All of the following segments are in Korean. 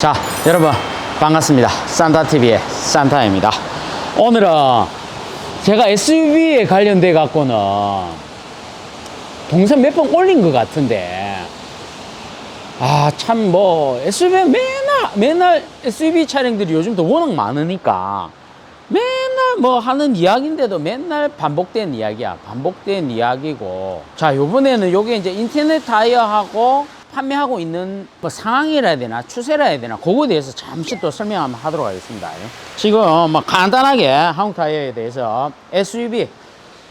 자, 여러분 반갑습니다. 산타TV의 산타입니다. 오늘은 제가 SUV에 관련돼 갖고는 동선 몇 번 올린 것 같은데, 참 뭐 SUV 맨날 SUV 차량들이 요즘도 워낙 많으니까 맨날 뭐 하는 이야기인데도 맨날 반복된 이야기야. 반복된 이야기고, 자, 요번에는 요게 이제 인터넷 타이어하고 판매하고 있는 뭐 상황이라 해야 되나, 추세라 해야 되나, 그거에 대해서 잠시 또 설명 한번 하도록 하겠습니다. 지금 뭐 간단하게 한국 타이어에 대해서 SUV,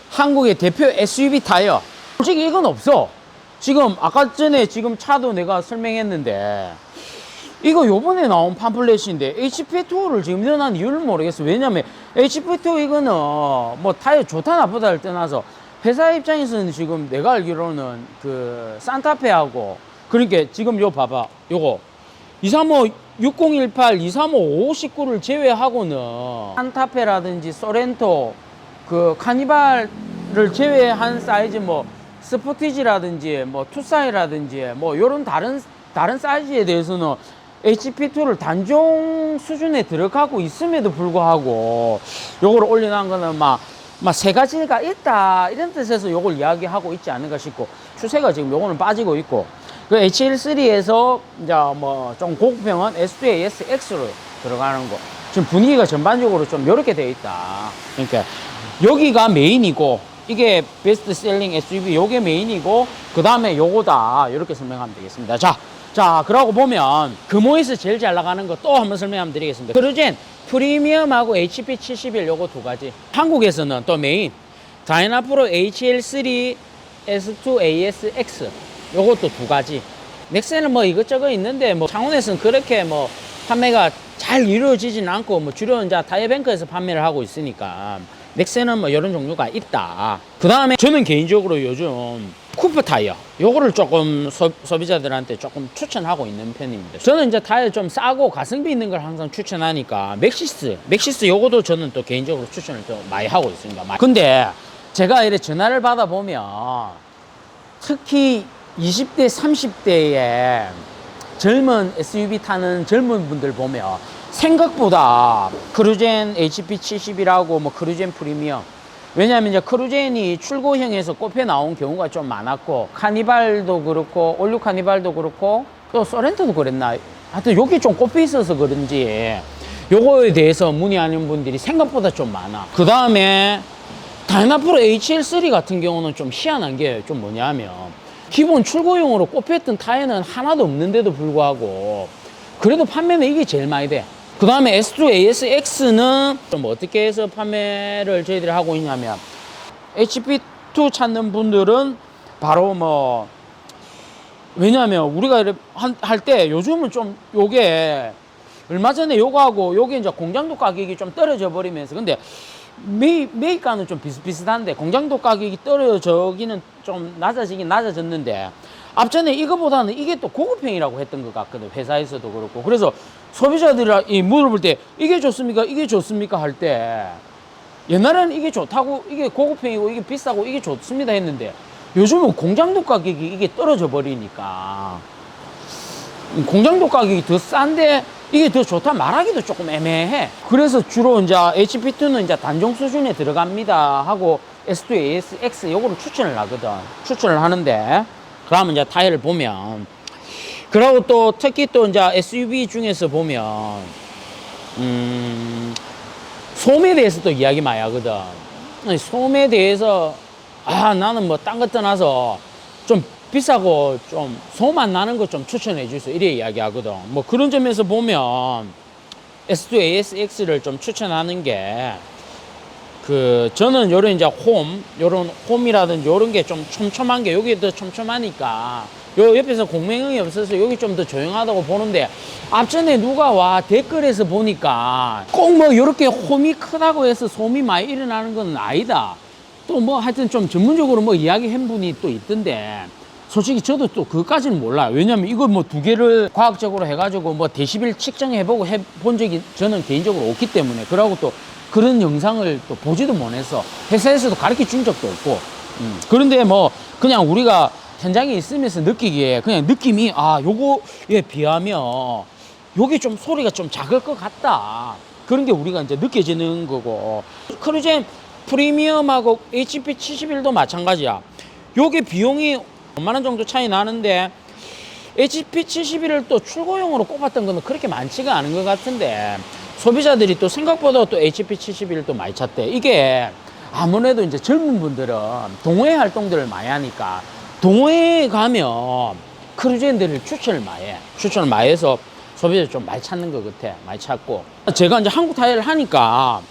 한국의 대표 SUV 타이어, 솔직히 이건 없어. 지금 아까 전에 지금 차도 내가 설명했는데, 이거 요번에 나온 팜플렛인데 HP2를 지금 넣어놓은 이유를 모르겠어. 왜냐면 HP2 이거는 뭐 타이어 좋다 나쁘다를 떠나서 회사 입장에서는 지금 내가 알기로는 그 산타페하고, 그러니까 지금 요 봐봐, 요거 235 6018, 235 519를 제외하고는 산타페라든지 소렌토, 그 카니발을 제외한 사이즈, 뭐 스포티지라든지 뭐 투사이라든지 뭐 요런 다른 사이즈에 대해서는 HP2를 단종 수준에 들어가고 있음에도 불구하고 요걸 올려놓은 거는 막 세 가지가 있다 이런 뜻에서 요걸 이야기하고 있지 않은가 싶고, 추세가 지금 요거는 빠지고 있고, 그 HL3에서 이제 뭐 좀 고급형은 S2ASX로 들어가는 거, 지금 분위기가 전반적으로 좀 이렇게 되어 있다. 그러니까 여기가 메인이고, 이게 베스트 셀링 SUV 요게 메인이고, 그 다음에 요거다, 이렇게 설명하면 되겠습니다. 자, 그러고 보면 금호에서 제일 잘 나가는 거 또 한번 설명하면 드리겠습니다. 크루젠 프리미엄하고 HP71 요거 두 가지. 한국에서는 또 메인 다이나프로 HL3 S2 ASX 요것도 두 가지. 넥센은 뭐 이것저것 있는데 뭐 창원에서는 그렇게 뭐 판매가 잘 이루어지진 않고, 뭐 주로 이제 타이어뱅크에서 판매를 하고 있으니까 넥센은 뭐 이런 종류가 있다. 그 다음에 저는 개인적으로 요즘 쿠퍼 타이어 요거를 조금 소비자들한테 조금 추천하고 있는 편입니다. 저는 이제 타이어 좀 싸고 가성비 있는 걸 항상 추천하니까 맥시스 요거도 저는 또 개인적으로 추천을 좀 많이 하고 있습니다. 근데 제가 이렇게 전화를 받아보면 특히 20대 30대의 젊은 SUV 타는 젊은 분들 보면 생각보다 크루젠 HP71하고 뭐 크루젠 프리미엄, 왜냐하면 이제 크루젠이 출고형에서 꼽혀 나온 경우가 좀 많았고, 카니발도 그렇고 올류 카니발도 그렇고 또 소렌토도 그랬나, 하여튼 여기 좀 꼽혀 있어서 그런지 요거에 대해서 문의하는 분들이 생각보다 좀 많아. 그 다음에 다이나프로 HL3 같은 경우는 좀 희한한 게 좀 뭐냐면, 기본 출고용으로 꼽혔던 타이어는 하나도 없는데도 불구하고 그래도 판매는 이게 제일 많이 돼. 그 다음에 S2 ASX는 좀 어떻게 해서 판매를 저희들이 하고 있냐면, HP2 찾는 분들은 바로 뭐, 왜냐하면 우리가 할 때 요즘은 좀 요게 얼마 전에 요거하고 요게 이제 공장도 가격이 좀 떨어져 버리면서, 근데 매입가는 좀 비슷비슷한데 공장도 가격이 떨어지기는 좀 낮아졌는데, 앞전에 이거보다는 이게 또 고급형이라고 했던 것 같거든, 회사에서도 그렇고. 그래서 소비자들이 물어볼 때 이게 좋습니까 할 때, 옛날에는 이게 좋다고, 이게 고급형이고 이게 비싸고 이게 좋습니다 했는데, 요즘은 공장도 가격이 이게 떨어져 버리니까 공장도 가격이 더 싼데 이게 더 좋다 말하기도 조금 애매해. 그래서 주로 이제 HP2는 이제 단종 수준에 들어갑니다 하고 S2 ASX 요거를 추천을 하는데, 그러면 이제 타이어를 보면, 그리고 또 특히 또 이제 SUV 중에서 보면 소음에 대해서 또 이야기 많이 하거든. 소음에 대해서 나는 뭐 딴 거 떠나서 좀 비싸고 좀 소음 안 나는 거 좀 추천해 주세요 이래 이야기 하거든. 뭐 그런 점에서 보면 S2 ASX를 좀 추천하는 게, 저는 요런 이제 요런 홈이라든지 요런 게 좀 촘촘한 게, 여기 더 촘촘하니까 요 옆에서 공명이 없어서 여기 좀 더 조용하다고 보는데, 앞전에 누가 댓글에서 보니까 꼭 뭐 요렇게 홈이 크다고 해서 소음이 많이 일어나는 건 아니다. 또 뭐 하여튼 좀 전문적으로 뭐 이야기한 분이 또 있던데, 솔직히 저도 또 그것까지는 몰라요. 왜냐면 이거 뭐 두 개를 과학적으로 해가지고 뭐 데시벨 측정해보고 해본 적이 저는 개인적으로 없기 때문에, 그러고 또 그런 영상을 또 보지도 못해서 회사에서도 가르쳐 준 적도 없고, 그런데 뭐 그냥 우리가 현장에 있으면서 느끼기에 그냥 느낌이, 요거에 비하면 요게 좀 소리가 좀 작을 것 같다. 그런 게 우리가 이제 느껴지는 거고. 크루젠 프리미엄하고 HP71도 마찬가지야. 요게 비용이 5만 원 정도 차이 나는데 HP71을 또 출고용으로 꼽았던 거는 그렇게 많지가 않은 것 같은데 소비자들이 또 생각보다 또 HP71을 또 많이 찾대. 이게 아무래도 이제 젊은 분들은 동호회 활동들을 많이 하니까 동호회에 가면 크루젠들을 추천을 많이 해. 추천을 많이 해서 소비자들 좀 많이 찾는 것 같아. 많이 찾고. 제가 이제 한국 타이어를 하니까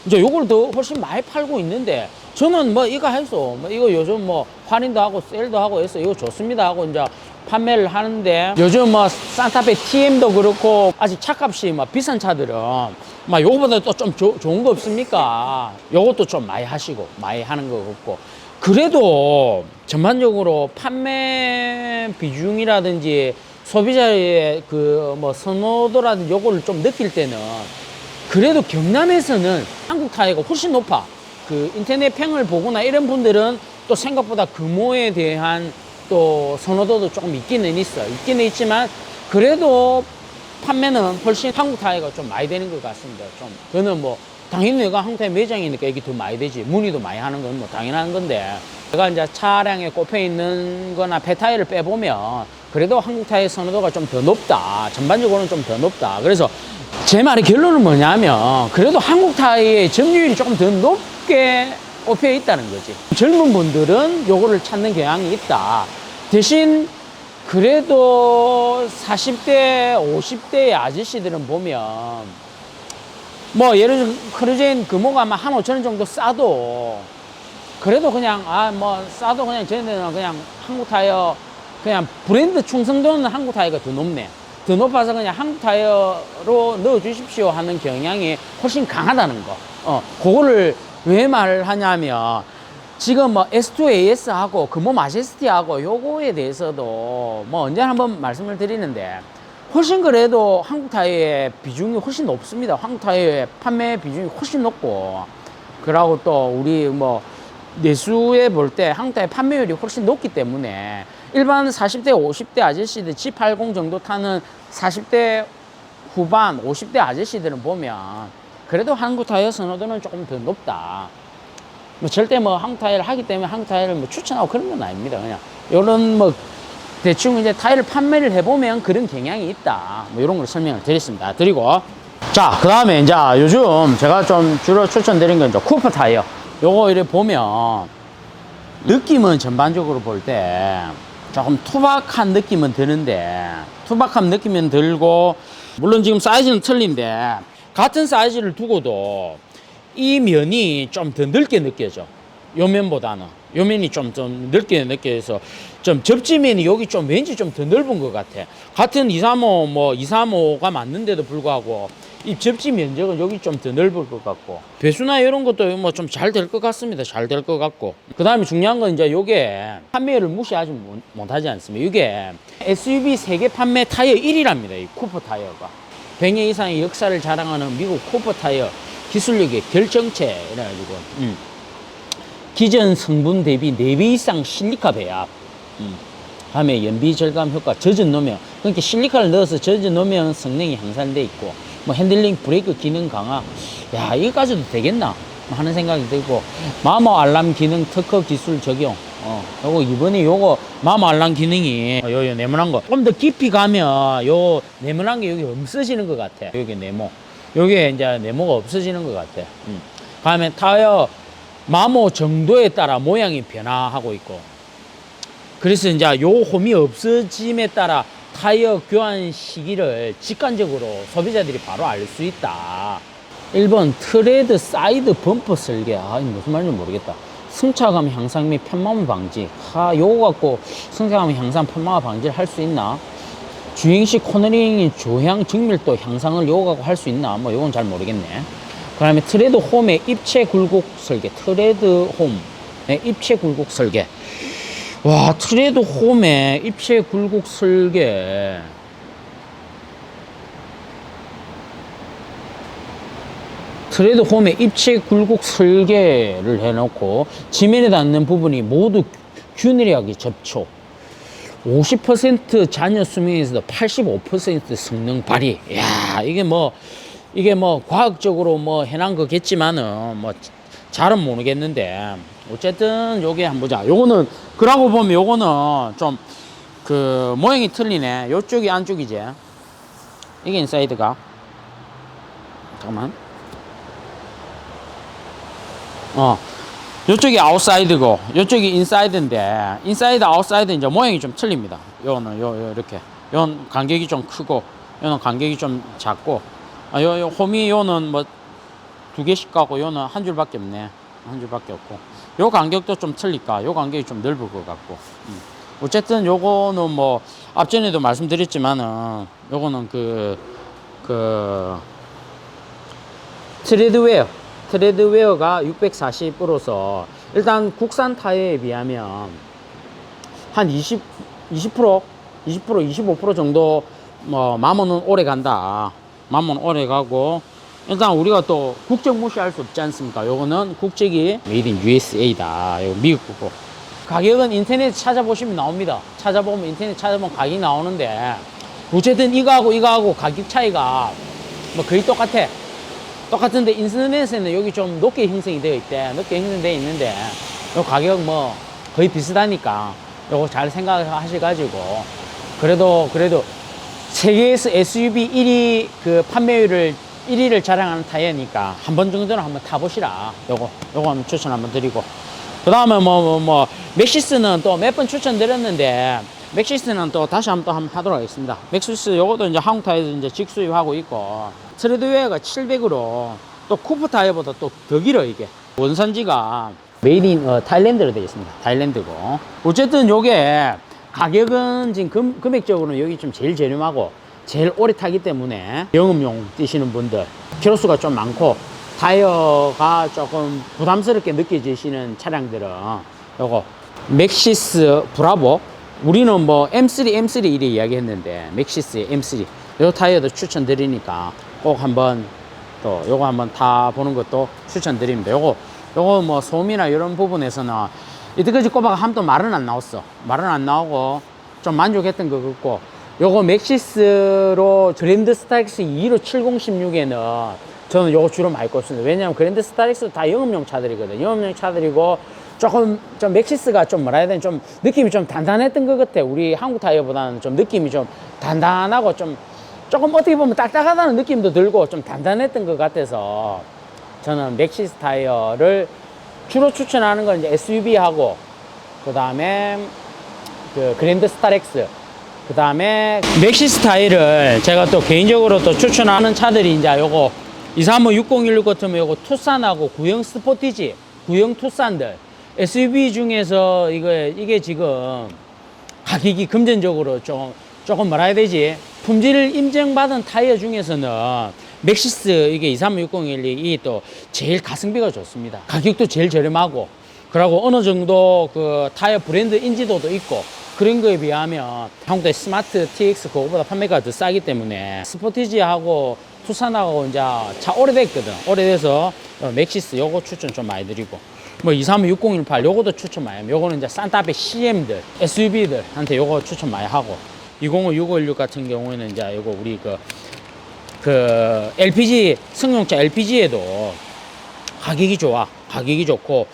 이제 요걸 더 훨씬 많이 팔고 있는데 저는 뭐 이거 해서 뭐 이거 요즘 뭐 할인도 하고 세일도 하고 해서 이거 좋습니다 하고 이제 판매를 하는데 요즘 뭐 산타페 TM도 그렇고 아직 차값이 뭐 비싼 차들은 막 요거보다 또 좀 좋은 거 없습니까? 요것도 좀 많이 하시고 많이 하는 것 같고 그래도 전반적으로 판매 비중이라든지 소비자의 그 뭐 선호도라든지 요거를 좀 느낄 때는 그래도 경남에서는 한국 타이어가 훨씬 높아. 그 인터넷 평을 보거나 이런 분들은 또 생각보다 금호에 대한 또 선호도도 조금 있기는 있어. 있기는 있지만 그래도 판매는 훨씬 한국 타이어가 좀 많이 되는 것 같습니다. 좀 저는 뭐 당연히 내가 한국 타이어 매장이니까 이게 더 많이 되지. 문의도 많이 하는 건 뭐 당연한 건데 제가 이제 차량에 꼽혀 있는 거나 폐타이어를 빼보면 그래도 한국 타이어 선호도가 좀 더 높다. 전반적으로는 좀 더 높다. 그래서 제 말의 결론은 뭐냐면 그래도 한국 타이어의 점유율이 조금 더 높게 꼽혀 있다는 거지. 젊은 분들은 요거를 찾는 경향이 있다. 대신 그래도 40대, 50대의 아저씨들은 보면 뭐 예를 들어 크루젠 금호가 아마 한 5천 원 정도 싸도 그래도 그냥 뭐 싸도 그냥 쟤네는 그냥 한국 타이어 그냥 브랜드 충성도는 한국 타이어가 더 높네. 더 높아서 그냥 한국 타이어로 넣어 주십시오 하는 경향이 훨씬 강하다는 거. 그거를 왜 말하냐면 지금 뭐 S2AS하고 금호 마제스티하고 요거에 대해서도 뭐 언제나 한번 말씀을 드리는데 훨씬 그래도 한국 타이어의 비중이 훨씬 높습니다. 한국 타이어의 판매 비중이 훨씬 높고 그러고 또 우리 뭐 내수에 볼 때 한국 타이어 판매율이 훨씬 높기 때문에 일반 40대, 50대 아저씨들 G80 정도 타는 40대 후반, 50대 아저씨들은 보면 그래도 한국 타이어 선호도는 조금 더 높다. 뭐 절대 뭐 한국 타이어를 하기 때문에 한국 타이어를 뭐 추천하고 그런 건 아닙니다. 그냥 요런 뭐 대충 이제 타이어를 판매를 해보면 그런 경향이 있다. 뭐 이런 걸 설명을 드렸습니다. 드리고 자, 그 다음에 이제 요즘 제가 좀 주로 추천드린 건 이제 쿠퍼 타이어. 요거 이렇게 보면 느낌은 전반적으로 볼 때 조금 투박한 느낌은 드는데 투박한 느낌은 들고 물론 지금 사이즈는 틀린데 같은 사이즈를 두고도 이 면이 좀 더 넓게 느껴져. 요 면보다는 요 면이 좀 넓게 느껴져서 좀 접지면이 여기 좀 왠지 좀 더 넓은 것 같아. 같은 235 뭐 235가 맞는데도 불구하고 이 접지 면적은 여기 좀 더 넓을 것 같고 배수나 이런 것도 뭐 좀 잘 될 것 같습니다. 잘 될 것 같고 그 다음에 중요한 건 이제 요게 판매율을 무시하지 못하지 않습니다. 이게 SUV 세계 판매 타이어 1위랍니다. 이 쿠퍼 타이어가 100년 이상의 역사를 자랑하는 미국 쿠퍼 타이어 기술력의 결정체 이래가지고 기존 성분 대비 4배 이상 실리카 배합 다음에 연비 절감 효과 젖은 노면 그러니까 실리카를 넣어서 젖은 노면 성능이 향상돼 있고 뭐 핸들링 브레이크 기능 강화 야 이거까지도 되겠나 하는 생각이 들고 마모 알람 기능 특허 기술 적용 요거 이번에 요거 마모 알람 기능이 요 네모난 거 좀 더 깊이 가면 요 네모난 게 여기 없어지는 것 같아. 여기 네모 요게 이제 네모가 없어지는 것 같아. 다음에 타이어 마모 정도에 따라 모양이 변화하고 있고 그래서 이제 요 홈이 없어짐에 따라 타이어 교환 시기를 직관적으로 소비자들이 바로 알 수 있다. 1번 트레드 사이드 범퍼 설계. 이거 무슨 말인지 모르겠다. 승차감 향상 및 편마모 방지. 요거 갖고 승차감 향상 편마모 방지를 할 수 있나? 주행 시 코너링 조향 정밀도 향상을 요거 갖고 할 수 있나? 뭐 요건 잘 모르겠네. 그 다음에 트레드 홈의 입체 굴곡 설계. 트레드 홈의 입체 굴곡 설계. 와, 트레드 홈의 입체 굴곡 설계. 트레드 홈의 입체 굴곡 설계를 해놓고 지면에 닿는 부분이 모두 균일하게 접촉. 50% 잔여 수명에서도 85% 성능 발휘. 야, 이게 뭐 과학적으로 뭐 해난 거겠지만은 뭐 잘은 모르겠는데 어쨌든 요게 한번 보자. 요거는 그러고 보면 요거는 좀 그 모양이 틀리네. 요쪽이 안쪽이지. 이게 인사이드가. 잠깐만. 요쪽이 아웃사이드고 요쪽이 인사이드인데 인사이드 아웃사이드 이제 모양이 좀 틀립니다. 요거는 요 이렇게 요는 간격이 좀 크고 요는 간격이 좀 작고 요 홈이 요는 뭐 2개씩 가고 요는 한 줄밖에 없네. 한 줄밖에 없고 요 간격도 좀 틀릴까 요 간격이 좀 넓을 것 같고 어쨌든 요거는 뭐 앞전에도 말씀드렸지만은 요거는 트레드웨어가 640으로서 일단 국산 타이어에 비하면 한 25% 정도 뭐 마모는 오래 간다. 마모는 오래 가고 일단 우리가 또 국적 무시할 수 없지 않습니까? 요거는 국적이 메이드 인 USA다. 이거 미국 거고. 가격은 인터넷 찾아보시면 나옵니다. 찾아보면 인터넷 찾아보면 가격이 나오는데 어쨌든 이거하고 가격 차이가 뭐 거의 똑같아. 똑같은데 인터넷에는 여기 좀 높게 형성이 되어 있대. 높게 형성되어 있는데 요 가격 뭐 거의 비슷하니까 요거 잘 생각하셔가지고 그래도 세계에서 SUV 1위 그 판매율을 1위를 자랑하는 타이어니까 한 번 정도는 한번 타보시라. 요거 한번 추천 한번 드리고 그 다음에 맥시스는 또 몇 번 추천드렸는데 맥시스는 또 다시 한번 하도록 하겠습니다. 맥시스 요것도 이제 한국 타이어에서 이제 직수입하고 있고 트레드웨어가 700으로 또 쿠프 타이어보다 또 더 길어. 이게 원산지가 메이드 인 타일랜드로 되어 있습니다. 타일랜드고 어쨌든 요게 가격은 지금 금액적으로는 여기 좀 제일 저렴하고 제일 오래 타기 때문에 영업용 뛰시는 분들 키로수가 좀 많고 타이어가 조금 부담스럽게 느껴지시는 차량들은 요거 맥시스 브라보 우리는 뭐 M3 이래 이야기했는데 맥시스의 M3 요 타이어도 추천드리니까 꼭 한번 또 요거 한번 타보는 것도 추천드립니다. 요거 뭐 소음이나 이런 부분에서는 이때까지 꼽아가 한도 말은 안 나왔어. 말은 안 나오고 좀 만족했던 것 같고 요거 맥시스로 그랜드 스타렉스 2로 7016에는 저는 요거 주로 많이 꼽습니다. 왜냐면 그랜드 스타렉스 다 영업용 차들이거든. 영업용 차들이고 조금 좀 맥시스가 좀 뭐라 해야 되나 좀 느낌이 좀 단단했던 것 같아. 우리 한국 타이어보다는 좀 느낌이 좀 단단하고 조금 어떻게 보면 딱딱하다는 느낌도 들고 좀 단단했던 것 같아서 저는 맥시스 타이어를 주로 추천하는 건 이제 SUV하고 그 다음에 그 그랜드 스타렉스 그 다음에 맥시스 타이어를 제가 또 개인적으로 또 추천하는 차들이 이제 요거 235-6016 같으면 요거 투싼하고 구형 스포티지 구형 투싼들 SUV 중에서 이게 지금 가격이 금전적으로 조금 뭐라 해야 되지? 품질을 인정받은 타이어 중에서는 맥시스 이게 235-6012이 또 제일 가성비가 좋습니다. 가격도 제일 저렴하고 그리고 어느 정도 그 타이어 브랜드 인지도도 있고 그런 거에 비하면 한국의 스마트 TX 그거보다 판매가 더 싸기 때문에 스포티지하고 투싼하고 이제 차 오래됐거든. 오래돼서 맥시스 요거 추천 좀 많이 드리고 뭐 235-6018 요거도 추천 많이 합니다. 요거는 이제 산타페 CM들 SUV들한테 요거 추천 많이 하고 205-6516 같은 경우에는 이제 요거 우리 그 LPG 승용차 LPG에도 가격이 좋아. 가격이 좋고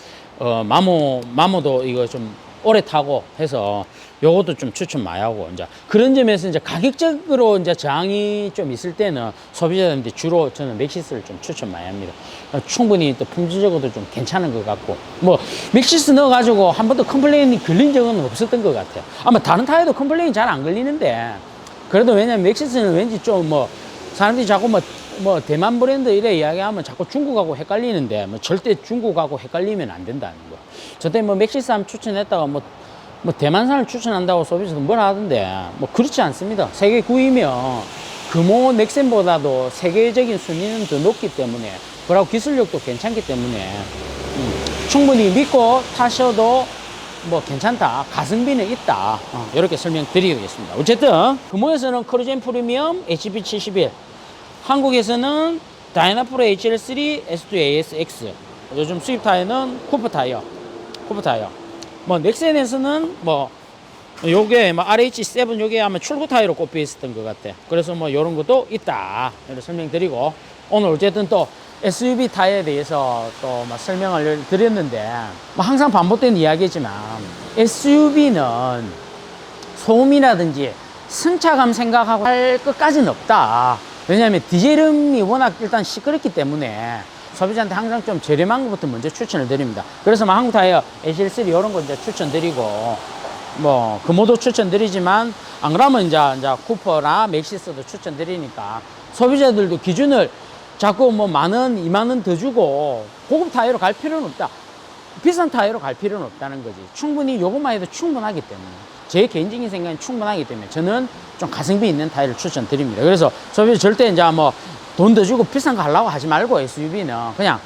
마모도 이거 좀 오래 타고 해서 요것도 좀 추천 많이 하고 이제 그런 점에서 이제 가격적으로 이제 저항이 좀 있을 때는 소비자들한테 주로 저는 맥시스를 좀 추천 많이 합니다. 충분히 또 품질적으로도 좀 괜찮은 것 같고 뭐 맥시스 넣어가지고 한 번도 컴플레인이 걸린 적은 없었던 것 같아요. 아마 다른 타이어도 컴플레인이 잘 안 걸리는데 그래도 왜냐면 맥시스는 왠지 좀 뭐 사람들이 자꾸 뭐 대만 브랜드 이래 이야기하면 자꾸 중국하고 헷갈리는데 뭐 절대 중국하고 헷갈리면 안 된다는 거. 저때 뭐 맥시스 한번 추천했다가 뭐 대만산을 추천한다고 소비자도 뭐라 하던데 뭐 그렇지 않습니다. 세계 9위면 금호 넥센보다도 세계적인 순위는 더 높기 때문에 그리고 기술력도 괜찮기 때문에 충분히 믿고 타셔도 뭐 괜찮다. 가성비는 있다. 이렇게 설명드리겠습니다. 어쨌든 금호에서는 크루젠 프리미엄 HB71 한국에서는 다이나프로 HL3 S2 ASX 요즘 수입 타이어는 쿠프 타이어 뭐 넥센에서는 뭐 요게 뭐 RH7 요게 아마 출고 타이어로 꼽혀 있었던 것 같아. 그래서 뭐 요런 것도 있다. 이렇게 설명드리고, 오늘 어쨌든 또 SUV 타이어에 대해서 또 막 설명을 드렸는데, 뭐 항상 반복된 이야기지만 SUV는 소음이라든지 승차감 생각하고 할 것까지는 없다. 왜냐하면 디젤음이 워낙 일단 시끄럽기 때문에 소비자한테 항상 좀 저렴한 것부터 먼저 추천을 드립니다. 그래서 뭐 한국 타이어 ACL3 이런 거 이제 추천드리고, 뭐 금호도 추천드리지만 안 그러면 이제 쿠퍼나 맥시스도 추천드리니까, 소비자들도 기준을 자꾸 뭐 10,000원, 20,000원 더 주고 고급 타이어로 갈 필요는 없다. 비싼 타이어로 갈 필요는 없다는 거지. 충분히 요것만 해도 충분하기 때문에, 제 개인적인 생각은 충분하기 때문에 저는 좀 가성비 있는 타이어를 추천드립니다. 그래서 소비자 절대 이제 뭐 돈 더 주고 비싼 거 하려고 하지 말고, SUV는 그냥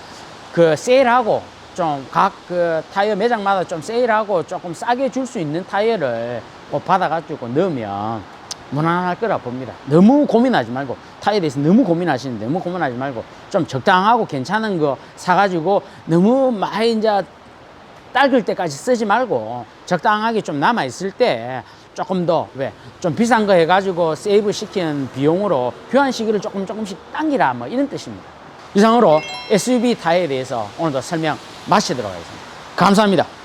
그 세일하고 좀 각 그 타이어 매장마다 좀 세일하고 조금 싸게 줄 수 있는 타이어를 꼭 받아가지고 넣으면 무난할 거라 봅니다. 너무 고민하지 말고, 타이어에 대해서 너무 고민하시는데 너무 고민하지 말고 좀 적당하고 괜찮은 거 사가지고 너무 많이 이제 딸글 때까지 쓰지 말고 적당하게 좀 남아있을 때 조금 더 좀 비싼 거 해가지고 세이브 시키는 비용으로 교환 시기를 조금씩 당기라, 뭐 이런 뜻입니다. 이상으로 SUV 타이어에 대해서 오늘도 설명 마치도록 하겠습니다. 감사합니다.